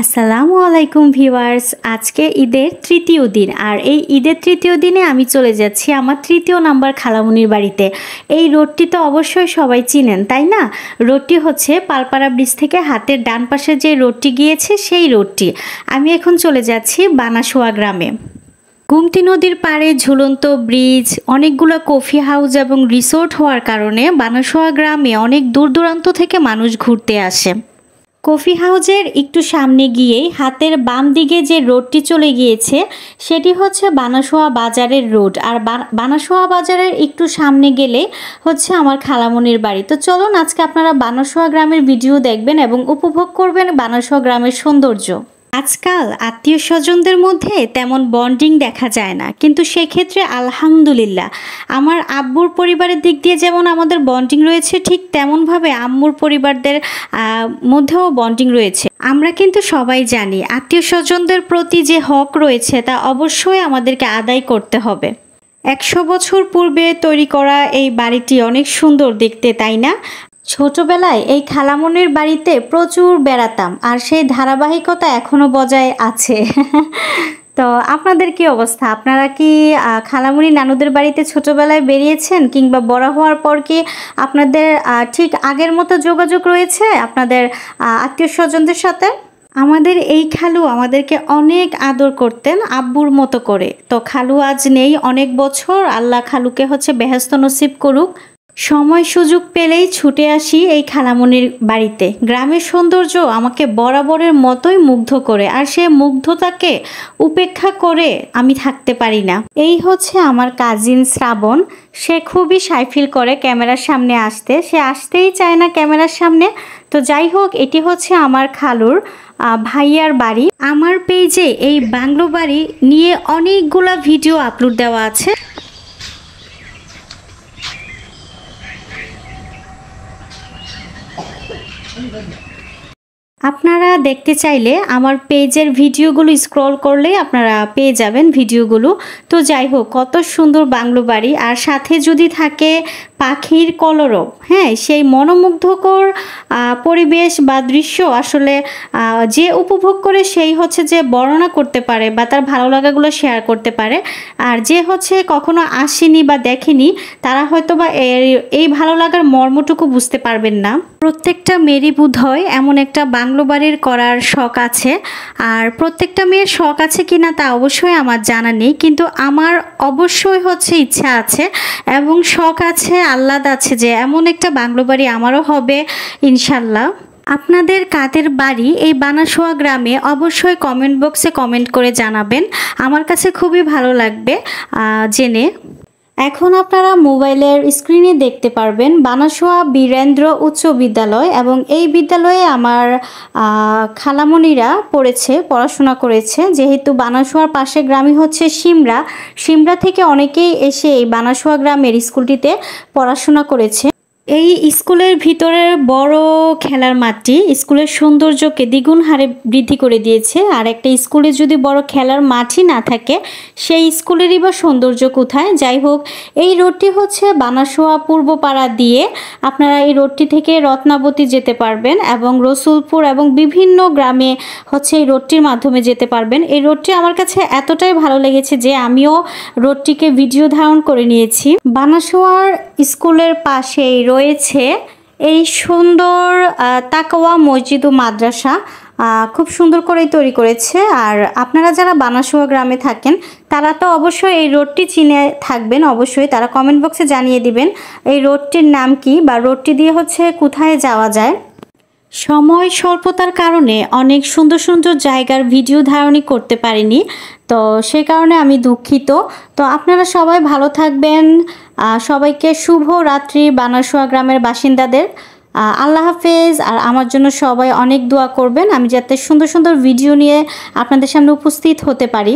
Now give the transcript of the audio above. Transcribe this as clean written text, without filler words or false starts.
আসসালামু আলাইকুম ভিউয়ার্স। আজকে ঈদের তৃতীয় দিন, আর এই ঈদের তৃতীয় দিনে আমি চলে যাচ্ছি আমার তৃতীয় নাম্বার খালামুনির বাড়িতে। এই রোডটি তো অবশ্যই সবাই চিনেন, তাই না? রোডটি হচ্ছে পালপাড়া ব্রিজ থেকে হাতের ডান পাশে যে রোডটি গিয়েছে সেই রোডটি। আমি এখন চলে যাচ্ছি বানাসোয়া গ্রামে। গুমতি নদীর পাড়ে ঝুলন্ত ব্রিজ, অনেকগুলো কফি হাউস এবং রিসোর্ট হওয়ার কারণে বানাসোয়া গ্রামে অনেক দূর দূরান্ত থেকে মানুষ ঘুরতে আসে। কফি হাউজের একটু সামনে গিয়েই হাতের বাম দিকে যে রোডটি চলে গিয়েছে সেটি হচ্ছে বানাসোয়া বাজারের রোড, আর বানাসোয়া বাজারের একটু সামনে গেলে হচ্ছে আমার খালামনির বাড়ি। তো চলুন আজকে আপনারা বানাসোয়া গ্রামের ভিডিও দেখবেন এবং উপভোগ করবেন বানাসোয়া গ্রামের সৌন্দর্য। আজকাল আত্মীয় স্বজনদের মধ্যে তেমন বন্ডিং দেখা যায় না, কিন্তু সেক্ষেত্রে আলহামদুলিল্লাহ আমার আব্বুর পরিবারের দিক দিয়ে যেমন আমাদের বন্ডিং রয়েছে, ঠিক তেমনভাবে আম্মুর পরিবারদের মধ্যেও বন্ডিং রয়েছে। আমরা কিন্তু সবাই জানি আত্মীয় স্বজনদের প্রতি যে হক রয়েছে তা অবশ্যই আমাদেরকে আদায় করতে হবে। 100 বছর পূর্বে তৈরি করা এই বাড়িটি অনেক সুন্দর দেখতে, তাই না? ছোটবেলায় এই খালামনির বাড়িতে প্রচুর বেড়াতাম, আর সেই ধারাবাহিকতা এখনো বজায় আছে। তো আপনাদের কি অবস্থা? আপনারা কি খালামনি নানুদের বাড়িতে ছোটবেলায় বেরিয়েছেন, কিংবা বড় হওয়ার পর কি আপনাদের ঠিক আগের মতো যোগাযোগ রয়েছে আপনাদের আত্মীয় স্বজনদের সাথে? আমাদের এই খালু আমাদেরকে অনেক আদর করতেন আব্বুর মতো করে। তো খালু আজ নেই অনেক বছর, আল্লাহ খালুকে হচ্ছে বেহেশত নসিব করুক। সময় সুযোগ পেলেই ছুটে আসি এই খালামনির বাড়িতে। গ্রামের সৌন্দর্য আমাকে বরাবরের মতোই মুগ্ধ করে, আর সে মুগ্ধতাকে উপেক্ষা করে আমি থাকতে পারি না। এই হচ্ছে আমার কাজিন শ্রাবণ। সে খুবই শাই ফিল করে ক্যামেরার সামনে আসতে, সে আসতেই চায় না ক্যামেরার সামনে। তো যাই হোক, এটি হচ্ছে আমার খালুর ভাইয়ার বাড়ি। আমার পেজে এই বাংলো বাড়ি নিয়ে অনেকগুলা ভিডিও আপলোড দেওয়া আছে। আপনারা দেখতে চাইলে আমার পেজের ভিডিওগুলো স্ক্রল করলে আপনারা পেয়ে যাবেন ভিডিওগুলো। তো যাই হোক, কত সুন্দর বাংলো বাড়ি, আর সাথে যদি থাকে পাখির কলরব, হ্যাঁ, সেই মনোমুগ্ধকর পরিবেশ বা দৃশ্য আসলে যে উপভোগ করে সেই হচ্ছে যে বর্ণনা করতে পারে বা তার ভালো লাগাগুলো শেয়ার করতে পারে। আর যে হচ্ছে কখনো আসেনি বা দেখেনি তারা হয়তো বা এই ভালো লাগার মর্মটুকু বুঝতে পারবেন না। প্রত্যেকটা মেয়েরই বোধ হয় এমন একটা বাংলো বাড়ির করার শখ আছে, আর প্রত্যেকটা মেয়ের শখ আছে কিনা তা অবশ্যই আমার জানা নেই, কিন্তু আমার অবশ্যই হচ্ছে ইচ্ছা আছে এবং শখ আছে, আহ্লাদ আছে যে এমন একটা বাংলো বাড়ি আমারও হবে ইনশাল্লাহ। আপনাদের কাদের বাড়ি এই বানাসোয়া গ্রামে অবশ্যই কমেন্ট বক্সে কমেন্ট করে জানাবেন, আমার কাছে খুবই ভালো লাগবে জেনে। এখন আপনারা মোবাইলের স্ক্রিনে দেখতে পারবেন বানাসোয়া বীরেন্দ্র উচ্চ বিদ্যালয়, এবং এই বিদ্যালয়ে আমার খালামণিরা পড়াশোনা করেছে। যেহেতু বানাসোয়ার পাশে গ্রামই হচ্ছে সিমরা থেকে অনেকেই এসে এই বানাসোয়া গ্রামের স্কুলটিতে পড়াশোনা করেছে। এই স্কুলের ভিতরের বড় খেলার মাঠটি স্কুলের সৌন্দর্যকে দ্বিগুণ হারে বৃদ্ধি করে দিয়েছে। আর একটা স্কুলে যদি বড় খেলার মাঠই না থাকে, সেই স্কুলেরই বা সৌন্দর্য কোথায়? যাই হোক, এই রোডটি হচ্ছে বানাসোয়া পূর্বপাড়া দিয়ে আপনারা এই রোডটি থেকে রত্নাবতী যেতে পারবেন, এবং রসুলপুর এবং বিভিন্ন গ্রামে হচ্ছে এই রোডটির মাধ্যমে যেতে পারবেন। এই রোডটি আমার কাছে এতটাই ভালো লেগেছে যে আমিও রোডটিকে ভিডিও ধারণ করে নিয়েছি। বানাসোয়ার স্কুলের পাশেই রয়েছে এই সুন্দর তাকওয়া মসজিদ ও মাদ্রাসা, খুব সুন্দর করেই তৈরি করেছে। আর আপনারা যারা বানাসোয়া গ্রামে থাকেন তারা তো অবশ্যই এই রোডটি চিনে থাকবেন, অবশ্যই তারা কমেন্ট বক্সে জানিয়ে দিবেন এই রোডটির নাম কি, বা রোডটি দিয়ে হচ্ছে কোথায় যাওয়া যায়। সময় স্বল্পতার কারণে অনেক সুন্দর সুন্দর জায়গার ভিডিও ধারণই করতে পারিনি, তো সেই কারণে আমি দুঃখিত। তো আপনারা সবাই ভালো থাকবেন, সবাইকে শুভ রাত্রি বানাসোয়া গ্রামের বাসিন্দাদের। আল্লাহ হাফেজ। আর আমার জন্য সবাই অনেক দোয়া করবেন, আমি যাতে সুন্দর সুন্দর ভিডিও নিয়ে আপনাদের সামনে উপস্থিত হতে পারি।